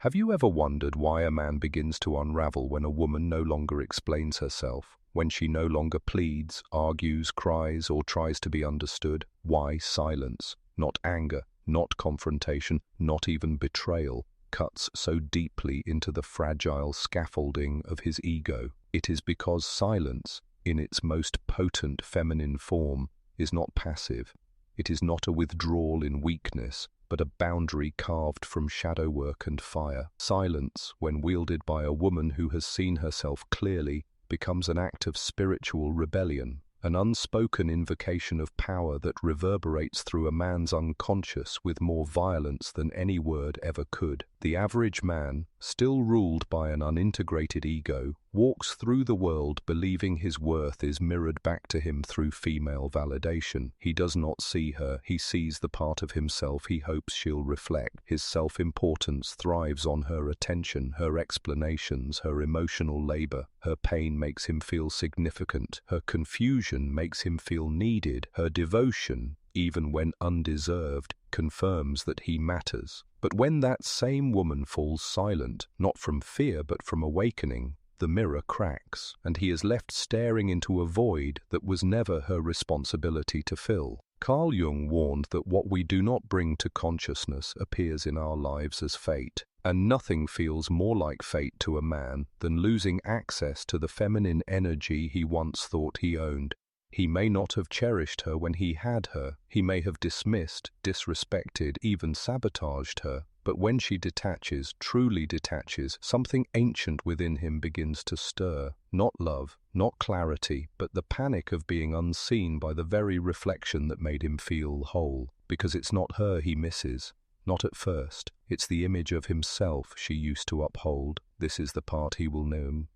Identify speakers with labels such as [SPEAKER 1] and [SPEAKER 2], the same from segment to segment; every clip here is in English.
[SPEAKER 1] Have you ever wondered why a man begins to unravel when a woman no longer explains herself, when she no longer pleads, argues, cries, or tries to be understood? Why silence, not anger, not confrontation, not even betrayal, cuts so deeply into the fragile scaffolding of his ego? It is because silence, in its most potent feminine form, is not passive. It is not a withdrawal in weakness, but a boundary carved from shadow work and fire. Silence, when wielded by a woman who has seen herself clearly, becomes an act of spiritual rebellion, an unspoken invocation of power that reverberates through a man's unconscious with more violence than any word ever could. The average man, still ruled by an unintegrated ego, walks through the world believing his worth is mirrored back to him through female validation. He does not see her, he sees the part of himself he hopes she'll reflect. His self-importance thrives on her attention, her explanations, her emotional labor. Her pain makes him feel significant, her confusion makes him feel needed, her devotion, even when undeserved, confirms that he matters. But when that same woman falls silent, not from fear but from awakening, the mirror cracks, and he is left staring into a void that was never her responsibility to fill. Carl Jung warned that what we do not bring to consciousness appears in our lives as fate, and nothing feels more like fate to a man than losing access to the feminine energy he once thought he owned. He may not have cherished her when he had her, he may have dismissed, disrespected, even sabotaged her, but when she detaches, truly detaches, something ancient within him begins to stir. Not love, not clarity, but the panic of being unseen by the very reflection that made him feel whole. Because it's not her he misses, not at first. It's the image of himself she used to uphold. This is the part he will know.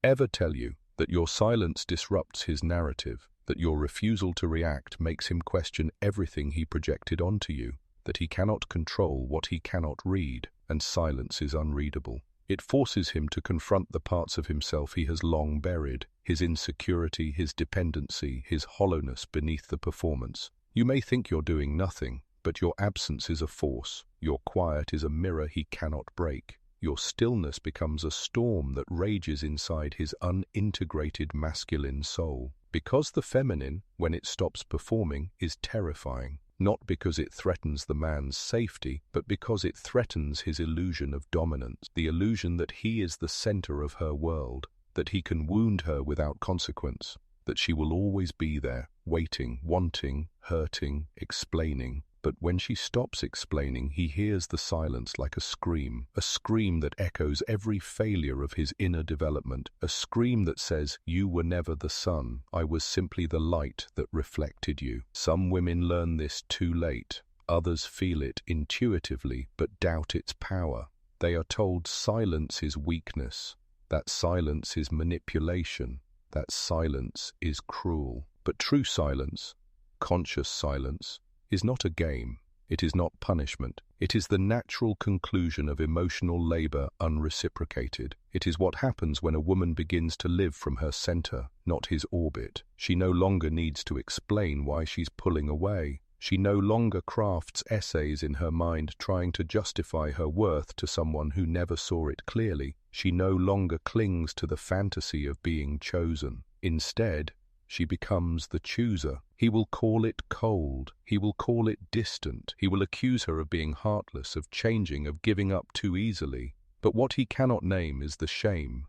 [SPEAKER 1] Ever tell you that your silence disrupts his narrative, that your refusal to react makes him question everything he projected onto you, that he cannot control what he cannot read, and silence is unreadable. It forces him to confront the parts of himself he has long buried, his insecurity, his dependency, his hollowness beneath the performance. You may think you're doing nothing, but your absence is a force. Your quiet is a mirror he cannot break. Your stillness becomes a storm that rages inside his unintegrated masculine soul. Because the feminine, when it stops performing, is terrifying, not because it threatens the man's safety, but because it threatens his illusion of dominance, the illusion that he is the center of her world, that he can wound her without consequence, that she will always be there, waiting, wanting, hurting, explaining. But when she stops explaining, he hears the silence like a scream that echoes every failure of his inner development, a scream that says, "You were never the sun, I was simply the light that reflected you." Some women learn this too late, others feel it intuitively but doubt its power. They are told silence is weakness, that silence is manipulation, that silence is cruel. But true silence, conscious silence, is not a game, it is not punishment, it is the natural conclusion of emotional labor unreciprocated. It is what happens when a woman begins to live from her center, not his orbit. She no longer needs to explain why she's pulling away. She no longer crafts essays in her mind trying to justify her worth to someone who never saw it clearly. She no longer clings to the fantasy of being chosen. Instead, she becomes the chooser. He will call it cold. He will call it distant. He will accuse her of being heartless, of changing, of giving up too easily. But what he cannot name is the shame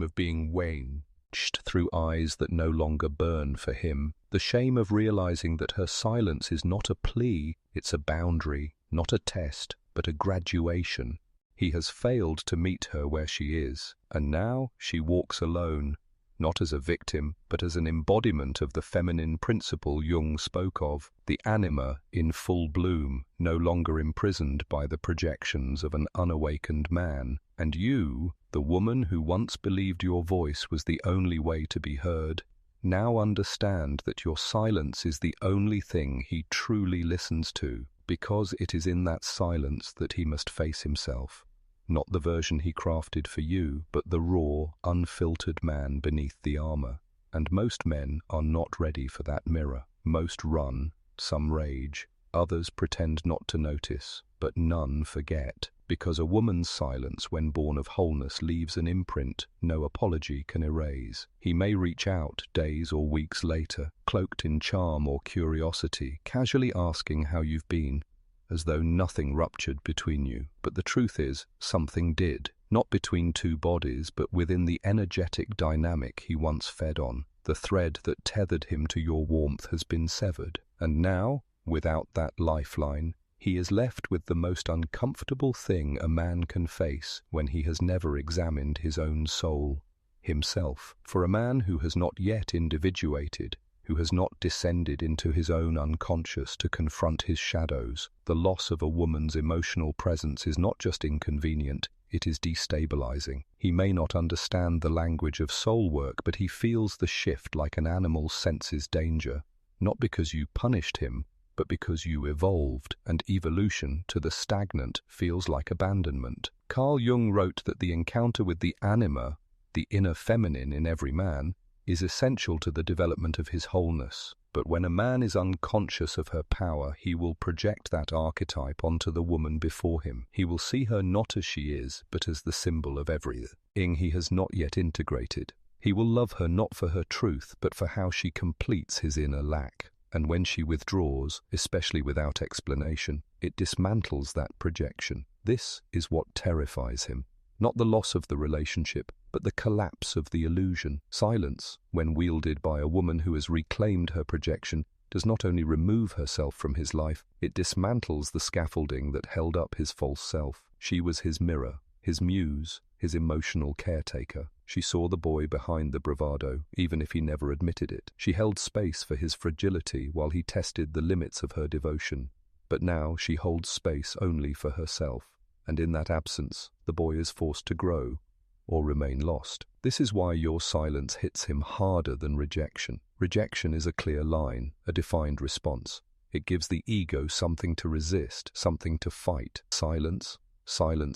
[SPEAKER 1] of being watched through eyes that no longer burn for him, the shame of realizing that her silence is not a plea, it's a boundary, not a test, but a graduation. He has failed to meet her where she is, and now she walks alone, not as a victim, but as an embodiment of the feminine principle Jung spoke of, the anima in full bloom, no longer imprisoned by the projections of an unawakened man. And you, the woman who once believed your voice was the only way to be heard, now understand that your silence is the only thing he truly listens to, because it is in that silence that he must face himself. Not the version he crafted for you, but the raw, unfiltered man beneath the armor. And most men are not ready for that mirror. Most run, some rage, others pretend not to notice. but none forget. Because a woman's silence, when born of wholeness, leaves an imprint no apology can erase. He may reach out days or weeks later, cloaked in charm or curiosity, casually asking how you've been, as though nothing ruptured between you. But the truth is, something did. Not between two bodies, but within the energetic dynamic he once fed on. The thread that tethered him to your warmth has been severed. And now, without that lifeline, he is left with the most uncomfortable thing a man can face when he has never examined his own soul, himself. For a man who has not yet individuated, who has not descended into his own unconscious to confront his shadows, the loss of a woman's emotional presence is not just inconvenient, it is destabilizing. He may not understand the language of soul work, but he feels the shift like an animal senses danger, not because you punished him, but because you evolved, and evolution to the stagnant feels like abandonment. Carl Jung wrote that the encounter with the anima, the inner feminine in every man, is essential to the development of his wholeness. But when a man is unconscious of her power, he will project that archetype onto the woman before him. He will see her not as she is, but as the symbol of everything he has not yet integrated. He will love her not for her truth, but for how she completes his inner lack. And when she withdraws, especially without explanation, it dismantles that projection. This is what terrifies him. Not the loss of the relationship, but the collapse of the illusion. Silence, when wielded by a woman who has reclaimed her projection, does not only remove herself from his life, it dismantles the scaffolding that held up his false self. She was his mirror, his muse, his emotional caretaker. She saw the boy behind the bravado, even if he never admitted it. She held space for his fragility while he tested the limits of her devotion. But now she holds space only for herself, and in that absence, the boy is forced to grow or remain lost. This is why your silence hits him harder than rejection. Rejection is a clear line, a defined response. It gives the ego something to resist, something to fight. Silence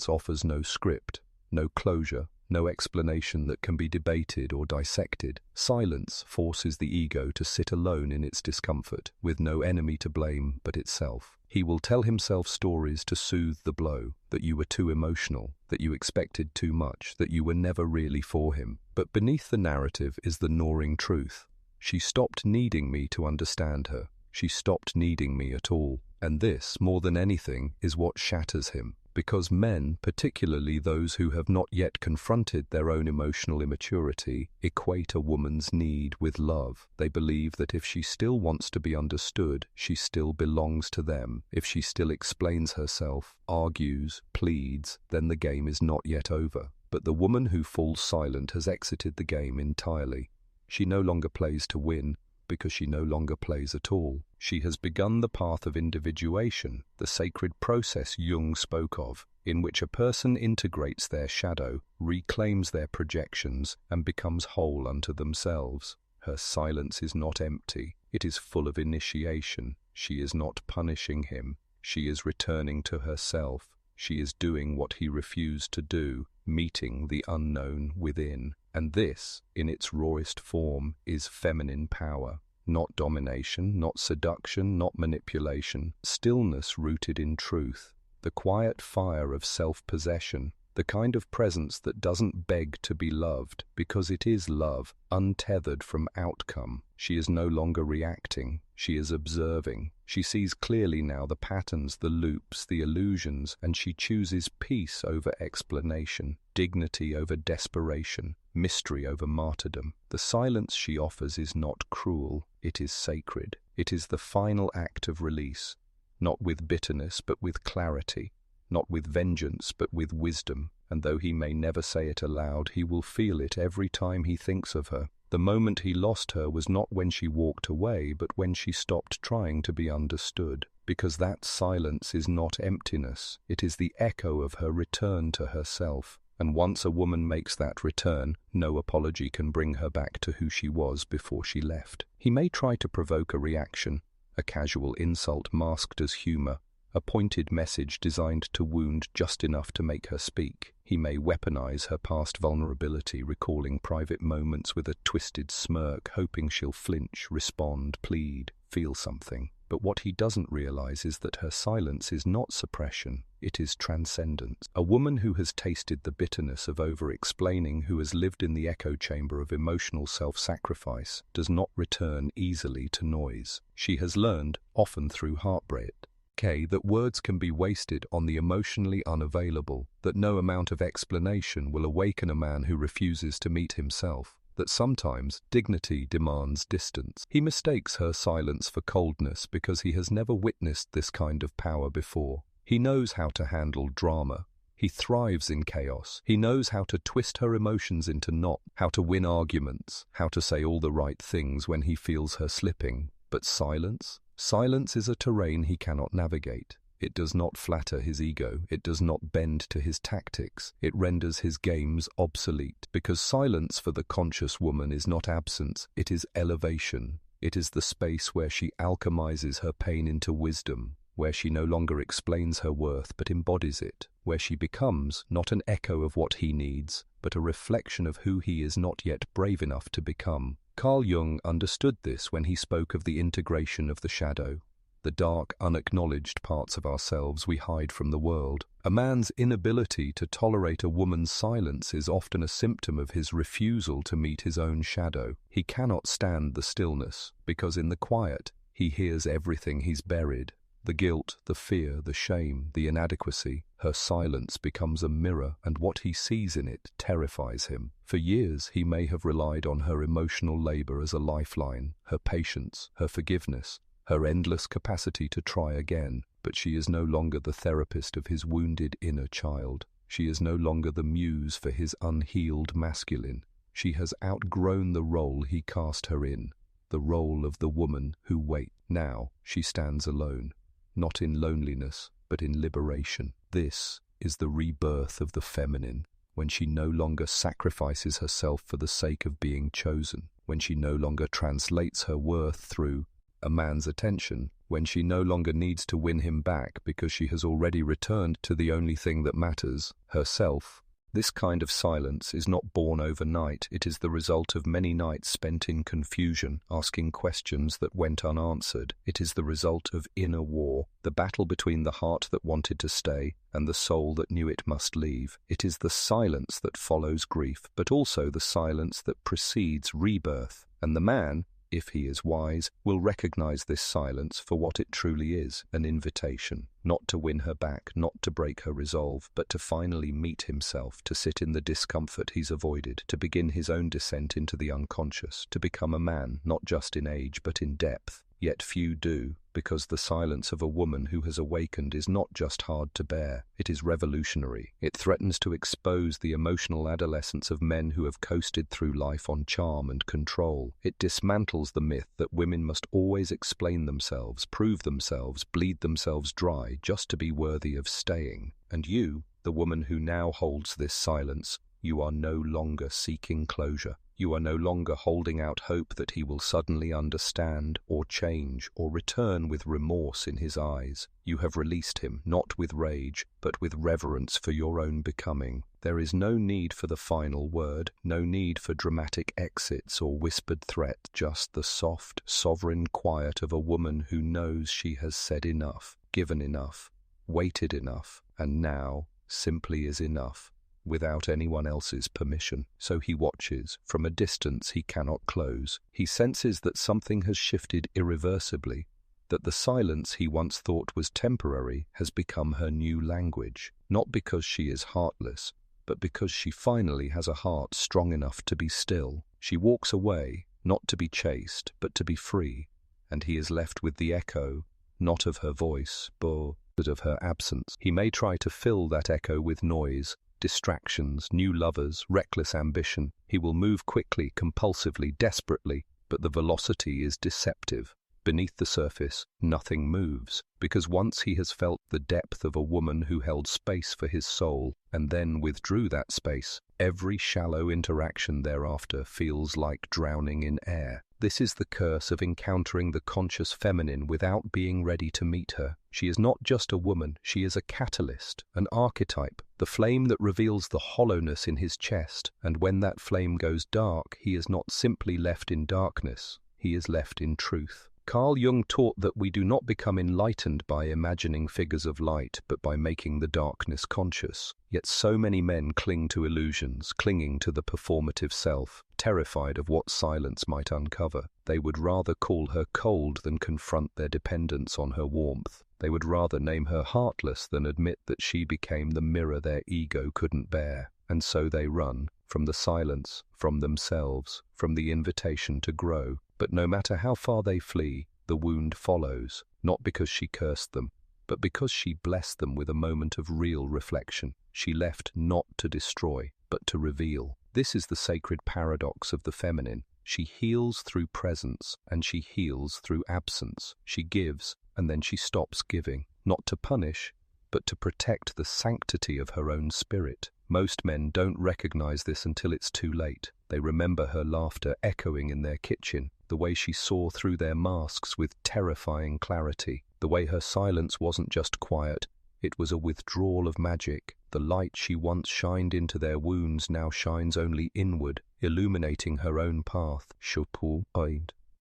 [SPEAKER 1] offers no script, no closure, no explanation that can be debated or dissected. Silence forces the ego to sit alone in its discomfort, with no enemy to blame but itself. He will tell himself stories to soothe the blow, that you were too emotional, that you expected too much, that you were never really for him. But beneath the narrative is the gnawing truth. She stopped needing me to understand her. She stopped needing me at all. And this, more than anything, is what shatters him. Because men, particularly those who have not yet confronted their own emotional immaturity, equate a woman's need with love. They believe that if she still wants to be understood, she still belongs to them. If she still explains herself, argues, pleads, then the game is not yet over. But the woman who falls silent has exited the game entirely. She no longer plays to win, because she no longer plays at all. She has begun the path of individuation, the sacred process Jung spoke of, in which a person integrates their shadow, reclaims their projections, and becomes whole unto themselves. Her silence is not empty, it is full of initiation. She is not punishing him, she is returning to herself. She is doing what he refused to do, meeting the unknown within. And this, in its rawest form, is feminine power. Not domination, not seduction, not manipulation. Stillness rooted in truth. The quiet fire of self-possession. The kind of presence that doesn't beg to be loved, because it is love, untethered from outcome. She is no longer reacting, she is observing. She sees clearly now the patterns, the loops, the illusions, and she chooses peace over explanation, dignity over desperation, mystery over martyrdom. The silence she offers is not cruel, it is sacred. It is the final act of release, not with bitterness but with clarity. Not with vengeance, but with wisdom, and though he may never say it aloud, he will feel it every time he thinks of her. The moment he lost her was not when she walked away, but when she stopped trying to be understood, because that silence is not emptiness, it is the echo of her return to herself. And once a woman makes that return, no apology can bring her back to who she was before she left. He may try to provoke a reaction, a casual insult masked as humor, a pointed message designed to wound just enough to make her speak. He may weaponize her past vulnerability, recalling private moments with a twisted smirk, hoping she'll flinch, respond, plead, feel something. But what he doesn't realize is that her silence is not suppression, it is transcendence. A woman who has tasted the bitterness of over-explaining, who has lived in the echo chamber of emotional self-sacrifice, does not return easily to noise. She has learned, often through heartbreak, that words can be wasted on the emotionally unavailable, that no amount of explanation will awaken a man who refuses to meet himself, that sometimes dignity demands distance. He mistakes her silence for coldness because he has never witnessed this kind of power before. He knows how to handle drama. He thrives in chaos. He knows how to twist her emotions into knots, how to win arguments, how to say all the right things when he feels her slipping. But silence? Silence is a terrain he cannot navigate. It does not flatter his ego. It does not bend to his tactics. It renders his games obsolete. Because silence for the conscious woman is not absence, it is elevation. It is the space where she alchemizes her pain into wisdom, where she no longer explains her worth but embodies it, where she becomes not an echo of what he needs, but a reflection of who he is not yet brave enough to become. Carl Jung understood this when he spoke of the integration of the shadow, the dark, unacknowledged parts of ourselves we hide from the world. A man's inability to tolerate a woman's silence is often a symptom of his refusal to meet his own shadow. He cannot stand the stillness, because in the quiet, he hears everything he's buried. The guilt, the fear, the shame, the inadequacy. Her silence becomes a mirror, and what he sees in it terrifies him. For years, he may have relied on her emotional labor as a lifeline, her patience, her forgiveness, her endless capacity to try again. But she is no longer the therapist of his wounded inner child. She is no longer the muse for his unhealed masculine. She has outgrown the role he cast her in, the role of the woman who waits. Now she stands alone. Not in loneliness, but in liberation. This is the rebirth of the feminine, when she no longer sacrifices herself for the sake of being chosen, when she no longer translates her worth through a man's attention, when she no longer needs to win him back because she has already returned to the only thing that matters, herself. This kind of silence is not born overnight. It is the result of many nights spent in confusion, asking questions that went unanswered. It is the result of inner war, the battle between the heart that wanted to stay and the soul that knew it must leave. It is the silence that follows grief, but also the silence that precedes rebirth. And the man, if he is wise, will recognize this silence for what it truly is, an invitation, not to win her back, not to break her resolve, but to finally meet himself, to sit in the discomfort he's avoided, to begin his own descent into the unconscious, to become a man, not just in age, but in depth. Yet few do, because the silence of a woman who has awakened is not just hard to bear, it is revolutionary. It threatens to expose the emotional adolescence of men who have coasted through life on charm and control. It dismantles the myth that women must always explain themselves, prove themselves, bleed themselves dry just to be worthy of staying. And you, the woman who now holds this silence, you are no longer seeking closure. You are no longer holding out hope that he will suddenly understand or change or return with remorse in his eyes. You have released him, not with rage, but with reverence for your own becoming. There is no need for the final word, no need for dramatic exits or whispered threat, just the soft, sovereign quiet of a woman who knows she has said enough, given enough, waited enough, and now simply is enough, without anyone else's permission. So he watches. From a distance he cannot close. He senses that something has shifted irreversibly, that the silence he once thought was temporary has become her new language, not because she is heartless, but because she finally has a heart strong enough to be still. She walks away, not to be chased, but to be free, and he is left with the echo, not of her voice, but of her absence. He may try to fill that echo with noise, distractions, new lovers, reckless ambition. He will move quickly, compulsively, desperately, but the velocity is deceptive. Beneath the surface, nothing moves, because once he has felt the depth of a woman who held space for his soul and then withdrew that space, every shallow interaction thereafter feels like drowning in air. This is the curse of encountering the conscious feminine without being ready to meet her. She is not just a woman, she is a catalyst, an archetype, the flame that reveals the hollowness in his chest, and when that flame goes dark, he is not simply left in darkness, he is left in truth. Carl Jung taught that we do not become enlightened by imagining figures of light, but by making the darkness conscious. Yet so many men cling to illusions, clinging to the performative self, terrified of what silence might uncover. They would rather call her cold than confront their dependence on her warmth. They would rather name her heartless than admit that she became the mirror their ego couldn't bear. And so they run, from the silence, from themselves, from the invitation to grow. But no matter how far they flee, the wound follows, not because she cursed them, but because she blessed them with a moment of real reflection. She left not to destroy, but to reveal. This is the sacred paradox of the feminine. She heals through presence, and she heals through absence. She gives, and then she stops giving, not to punish, but to protect the sanctity of her own spirit. Most men don't recognize this until it's too late. They remember her laughter echoing in their kitchen, the way she saw through their masks with terrifying clarity, the way her silence wasn't just quiet, it was a withdrawal of magic. The light she once shined into their wounds now shines only inward, illuminating her own path.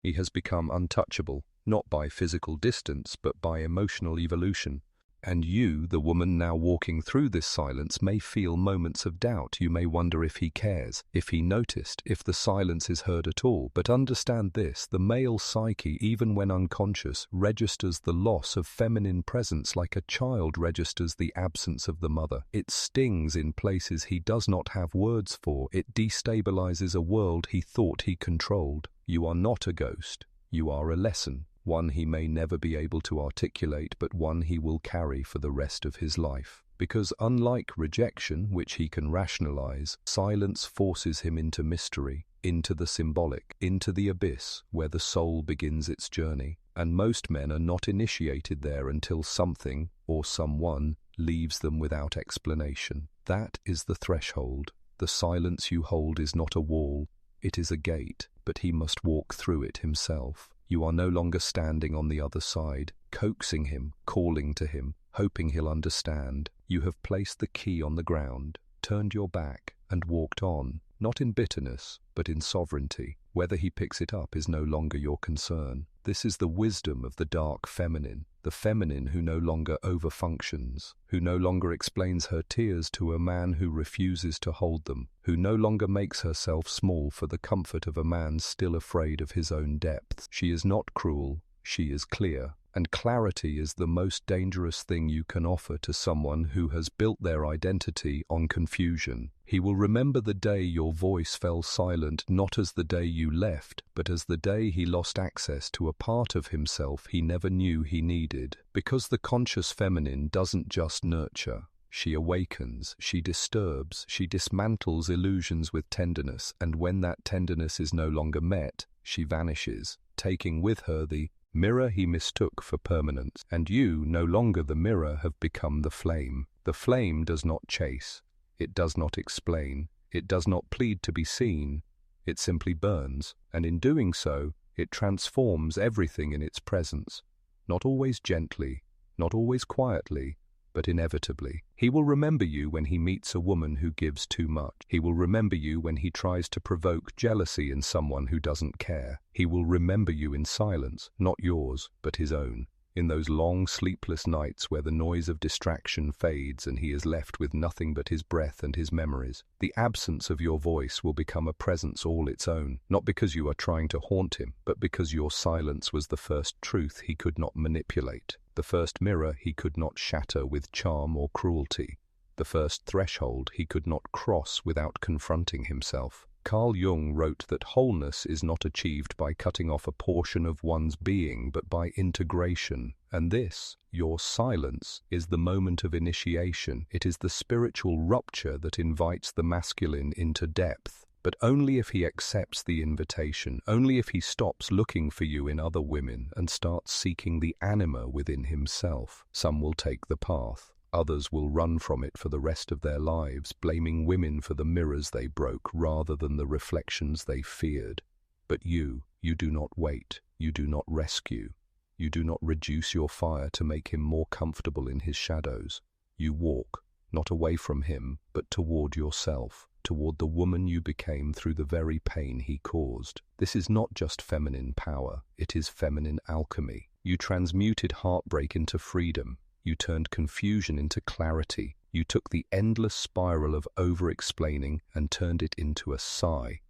[SPEAKER 1] He has become untouchable, not by physical distance, but by emotional evolution. And you, the woman now walking through this silence, may feel moments of doubt. You may wonder if he cares, if he noticed, if the silence is heard at all. But understand this, the male psyche, even when unconscious, registers the loss of feminine presence like a child registers the absence of the mother. It stings in places he does not have words for. It destabilizes a world he thought he controlled. You are not a ghost. You are a lesson. One he may never be able to articulate, but one he will carry for the rest of his life. Because unlike rejection, which he can rationalize, silence forces him into mystery, into the symbolic, into the abyss, where the soul begins its journey. And most men are not initiated there until something, or someone, leaves them without explanation. That is the threshold. The silence you hold is not a wall, it is a gate, but he must walk through it himself. You are no longer standing on the other side, coaxing him, calling to him, hoping he'll understand. You have placed the key on the ground, turned your back, and walked on, not in bitterness, but in sovereignty. Whether he picks it up is no longer your concern. This is the wisdom of the dark feminine, the feminine who no longer overfunctions, who no longer explains her tears to a man who refuses to hold them, who no longer makes herself small for the comfort of a man still afraid of his own depth. She is not cruel, she is clear. And clarity is the most dangerous thing you can offer to someone who has built their identity on confusion. He will remember the day your voice fell silent, not as the day you left, but as the day he lost access to a part of himself he never knew he needed. Because the conscious feminine doesn't just nurture. She awakens, she disturbs, she dismantles illusions with tenderness, and when that tenderness is no longer met, she vanishes, taking with her the mirror he mistook for permanence. And you, no longer the mirror, have become the flame. The flame does not chase, it does not explain, it does not plead to be seen, it simply burns, and in doing so, it transforms everything in its presence, not always gently, not always quietly, but inevitably. He will remember you when he meets a woman who gives too much. He will remember you when he tries to provoke jealousy in someone who doesn't care. He will remember you in silence, not yours, but his own. In those long, sleepless nights where the noise of distraction fades and he is left with nothing but his breath and his memories. The absence of your voice will become a presence all its own, not because you are trying to haunt him, but because your silence was the first truth he could not manipulate. The first mirror he could not shatter with charm or cruelty. The first threshold he could not cross without confronting himself. Carl Jung wrote that wholeness is not achieved by cutting off a portion of one's being, but by integration. And this, your silence, is the moment of initiation. It is the spiritual rupture that invites the masculine into depth. But only if he accepts the invitation, only if he stops looking for you in other women and starts seeking the anima within himself. Some will take the path. Others will run from it for the rest of their lives, blaming women for the mirrors they broke rather than the reflections they feared. But you do not wait. You do not rescue. You do not reduce your fire to make him more comfortable in his shadows. You walk, not away from him, but toward yourself. toward the woman you became through the very pain he caused. This is not just feminine power, it is feminine alchemy. You transmuted heartbreak into freedom. You turned confusion into clarity. You took the endless spiral of over-explaining and turned it into a sigh.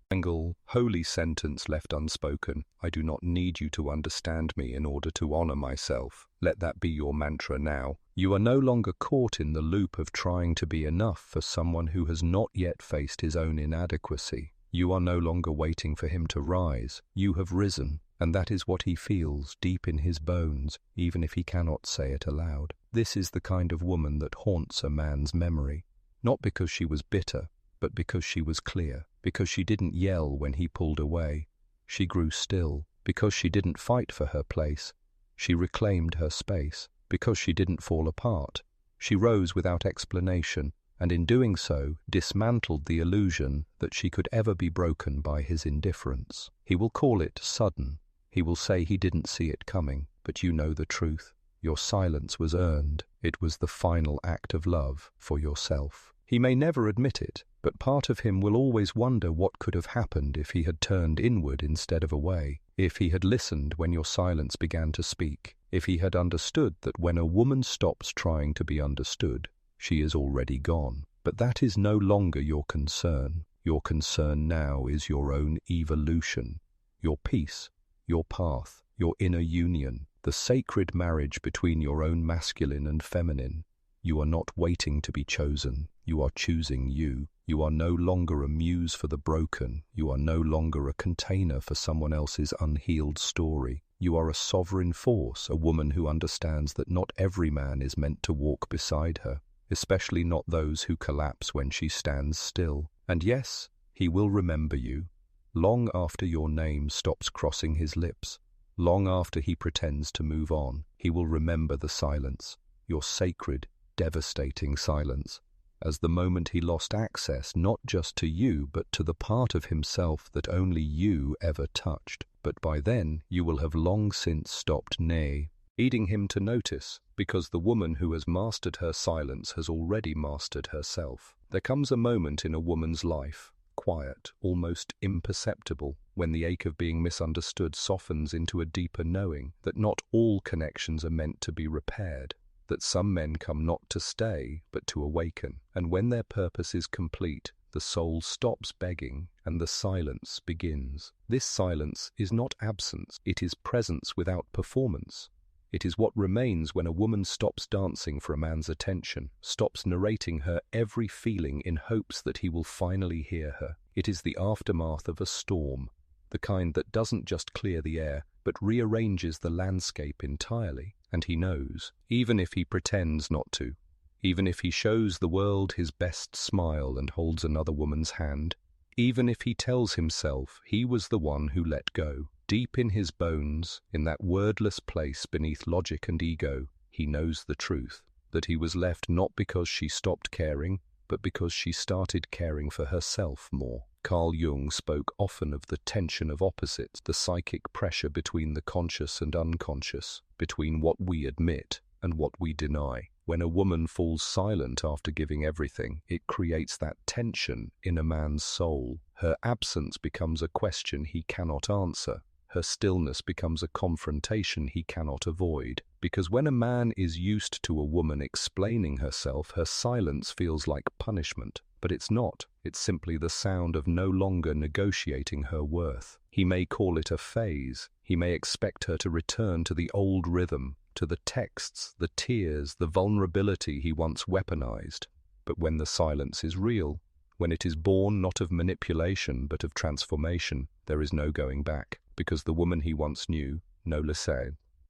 [SPEAKER 1] Holy sentence left unspoken. I do not need you to understand me in order to honor myself. Let that be your mantra now. You are no longer caught in the loop of trying to be enough for someone who has not yet faced his own inadequacy. You are no longer waiting for him to rise. You have risen, and that is what he feels deep in his bones, even if he cannot say it aloud. This is the kind of woman that haunts a man's memory, not because she was bitter, but because she was clear, because she didn't yell when he pulled away. She grew still, because she didn't fight for her place. She reclaimed her space, because she didn't fall apart. She rose without explanation, and in doing so, dismantled the illusion that she could ever be broken by his indifference. He will call it sudden. He will say he didn't see it coming, but you know the truth. Your silence was earned. It was the final act of love for yourself. He may never admit it, but part of him will always wonder what could have happened if he had turned inward instead of away, if he had listened when your silence began to speak, if he had understood that when a woman stops trying to be understood, she is already gone. But that is no longer your concern. Your concern now is your own evolution, your peace, your path, your inner union, the sacred marriage between your own masculine and feminine. You are not waiting to be chosen. You are choosing you. You are no longer a muse for the broken. You are no longer a container for someone else's unhealed story. You are a sovereign force, a woman who understands that not every man is meant to walk beside her, especially not those who collapse when she stands still. And yes, he will remember you, long after your name stops crossing his lips, long after he pretends to move on. He will remember the silence, your sacred, devastating silence, as the moment he lost access not just to you but to the part of himself that only you ever touched. But by then you will have long since stopped needing him to notice, because the woman who has mastered her silence has already mastered herself. There comes a moment in a woman's life, quiet, almost imperceptible, when the ache of being misunderstood softens into a deeper knowing that not all connections are meant to be repaired, that some men come not to stay, but to awaken, and when their purpose is complete, the soul stops begging, and the silence begins. This silence is not absence, it is presence without performance. It is what remains when a woman stops dancing for a man's attention, stops narrating her every feeling in hopes that he will finally hear her. It is the aftermath of a storm, the kind that doesn't just clear the air, but rearranges the landscape entirely. And he knows, even if he pretends not to, even if he shows the world his best smile and holds another woman's hand, even if he tells himself he was the one who let go, deep in his bones, in that wordless place beneath logic and ego, he knows the truth, that he was left not because she stopped caring, but because she started caring for herself more. Carl Jung spoke often of the tension of opposites, the psychic pressure between the conscious and unconscious, between what we admit and what we deny. When a woman falls silent after giving everything, it creates that tension in a man's soul. Her absence becomes a question he cannot answer. Her stillness becomes a confrontation he cannot avoid. Because when a man is used to a woman explaining herself, her silence feels like punishment. But it's not. It's simply the sound of no longer negotiating her worth. He may call it a phase. He may expect her to return to the old rhythm, to the texts, the tears, the vulnerability he once weaponized. But when the silence is real, when it is born not of manipulation but of transformation, there is no going back. Because the woman he once knew, no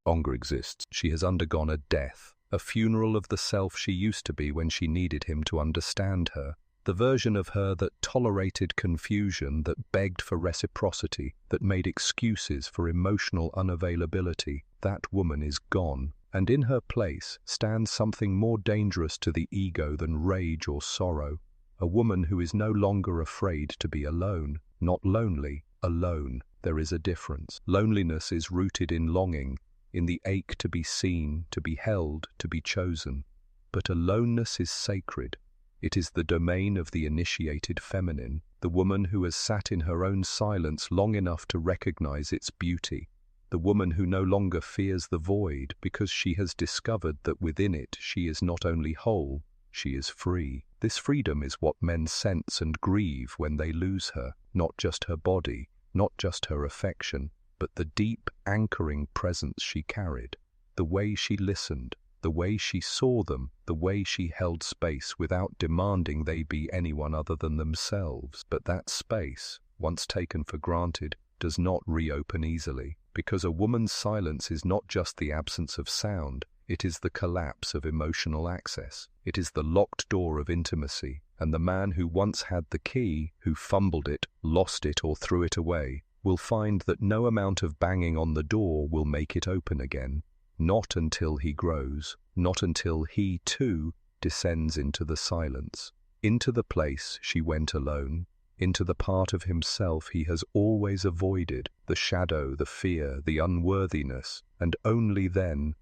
[SPEAKER 1] longer exists. She has undergone a death, a funeral of the self she used to be when she needed him to understand her. The version of her that tolerated confusion, that begged for reciprocity, that made excuses for emotional unavailability, that woman is gone, and in her place stands something more dangerous to the ego than rage or sorrow, a woman who is no longer afraid to be alone, not lonely, alone. There is a difference. Loneliness is rooted in longing, in the ache to be seen, to be held, to be chosen. But aloneness is sacred. It is the domain of the initiated feminine, the woman who has sat in her own silence long enough to recognize its beauty, the woman who no longer fears the void because she has discovered that within it she is not only whole, she is free. This freedom is what men sense and grieve when they lose her, not just her body, not just her affection, but the deep, anchoring presence she carried, the way she listened, the way she saw them, the way she held space without demanding they be anyone other than themselves. But that space, once taken for granted, does not reopen easily, because a woman's silence is not just the absence of sound, it is the collapse of emotional access. It is the locked door of intimacy, and the man who once had the key, who fumbled it, lost it, or threw it away, will find that no amount of banging on the door will make it open again. Not until he grows, not until he, too, descends into the silence, into the place she went alone, into the part of himself he has always avoided, the shadow, the fear, the unworthiness, and only then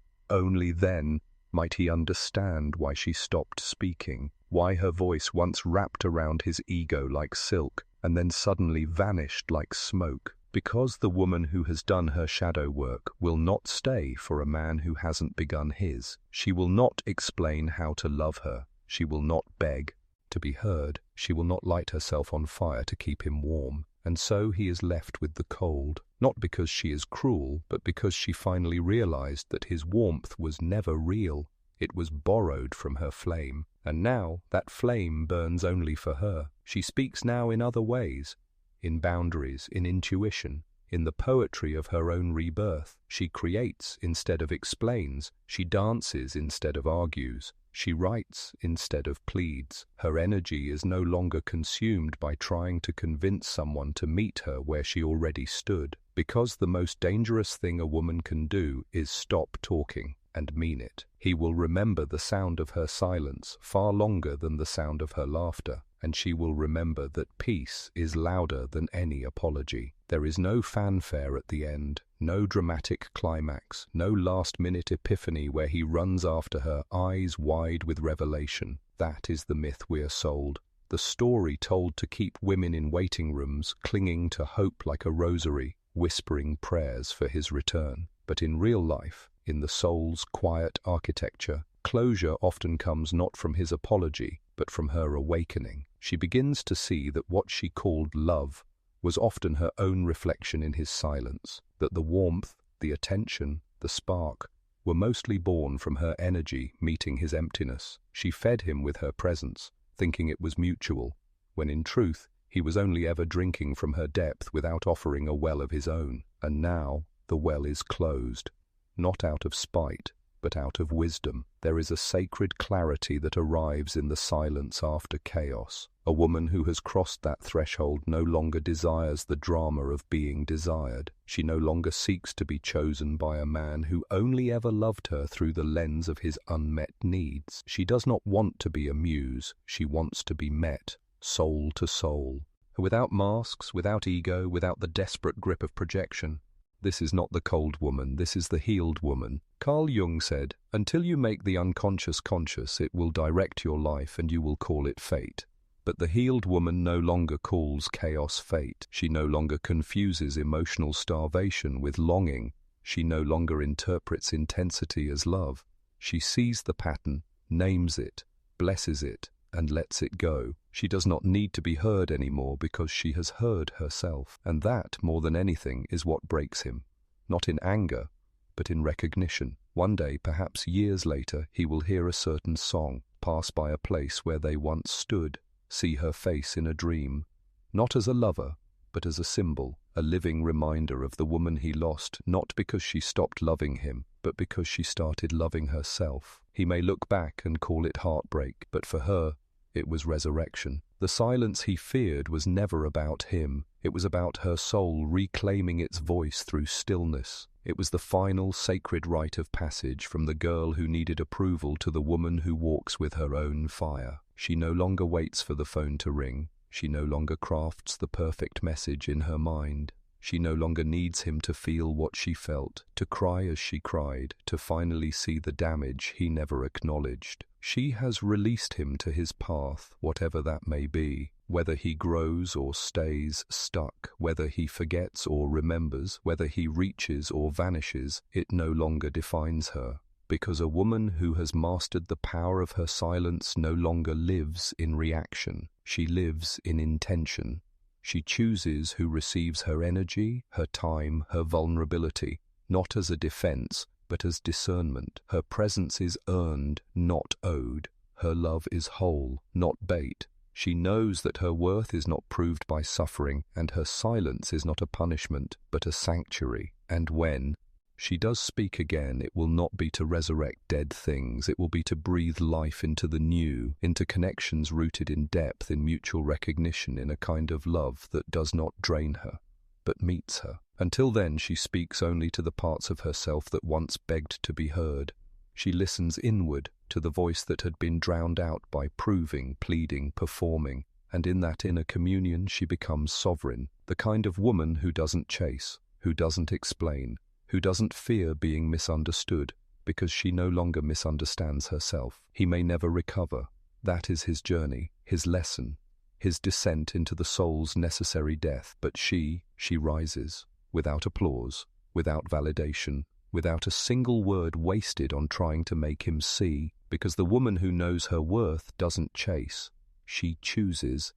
[SPEAKER 1] might he understand why she stopped speaking, why her voice once wrapped around his ego like silk, and then suddenly vanished like smoke. Because the woman who has done her shadow work will not stay for a man who hasn't begun his. She will not explain how to love her. She will not beg to be heard. She will not light herself on fire to keep him warm. And so he is left with the cold, not because she is cruel, but because she finally realized that his warmth was never real. It was borrowed from her flame. And now that flame burns only for her. She speaks now in other ways. In boundaries, in intuition, in the poetry of her own rebirth. She creates instead of explains. She dances instead of argues. She writes instead of pleads. Her energy is no longer consumed by trying to convince someone to meet her where she already stood. Because the most dangerous thing a woman can do is stop talking and mean it. He will remember the sound of her silence far longer than the sound of her laughter. And she will remember that peace is louder than any apology. There is no fanfare at the end, no dramatic climax, no last-minute epiphany where he runs after her, eyes wide with revelation. That is the myth we are sold, the story told to keep women in waiting rooms, clinging to hope like a rosary, whispering prayers for his return. But in real life, in the soul's quiet architecture, closure often comes not from his apology, but from her awakening. She begins to see that what she called love was often her own reflection in his silence, that the warmth, the attention, the spark were mostly born from her energy meeting his emptiness. She fed him with her presence, thinking it was mutual, when in truth he was only ever drinking from her depth without offering a well of his own. And now the well is closed, not out of spite, but out of wisdom. There is a sacred clarity that arrives in the silence after chaos. A woman who has crossed that threshold no longer desires the drama of being desired. She no longer seeks to be chosen by a man who only ever loved her through the lens of his unmet needs. She does not want to be a muse. She wants to be met, soul to soul, without masks, without ego, without the desperate grip of projection. This is not the cold woman, this is the healed woman. Carl Jung said, "Until you make the unconscious conscious, it will direct your life and you will call it fate." But the healed woman no longer calls chaos fate. She no longer confuses emotional starvation with longing. She no longer interprets intensity as love. She sees the pattern, names it, blesses it, and lets it go. She does not need to be heard anymore because she has heard herself. And that, more than anything, is what breaks him. Not in anger, but in recognition. One day, perhaps years later, he will hear a certain song, pass by a place where they once stood, see her face in a dream, not as a lover, but as a symbol, a living reminder of the woman he lost, not because she stopped loving him, but because she started loving herself. He may look back and call it heartbreak, but for her, it was resurrection. The silence he feared was never about him. It was about her soul reclaiming its voice through stillness. It was the final sacred rite of passage from the girl who needed approval to the woman who walks with her own fire. She no longer waits for the phone to ring. She no longer crafts the perfect message in her mind. She no longer needs him to feel what she felt, to cry as she cried, to finally see the damage he never acknowledged. She has released him to his path, whatever that may be, whether he grows or stays stuck, whether he forgets or remembers, whether he reaches or vanishes, it no longer defines her. Because a woman who has mastered the power of her silence no longer lives in reaction, she lives in intention. She chooses who receives her energy, her time, her vulnerability, not as a defense, but as discernment. Her presence is earned, not owed. Her love is whole, not bait. She knows that her worth is not proved by suffering, and her silence is not a punishment, but a sanctuary. And when she does speak again, it will not be to resurrect dead things. It will be to breathe life into the new, into connections rooted in depth, in mutual recognition, in a kind of love that does not drain her, but meets her. Until then, she speaks only to the parts of herself that once begged to be heard. She listens inward to the voice that had been drowned out by proving, pleading, performing, and in that inner communion she becomes sovereign, the kind of woman who doesn't chase, who doesn't explain, who doesn't fear being misunderstood, because she no longer misunderstands herself. He may never recover. That is his journey, his lesson, his descent into the soul's necessary death. But she rises, without applause, without validation, without a single word wasted on trying to make him see, because the woman who knows her worth doesn't chase. She chooses,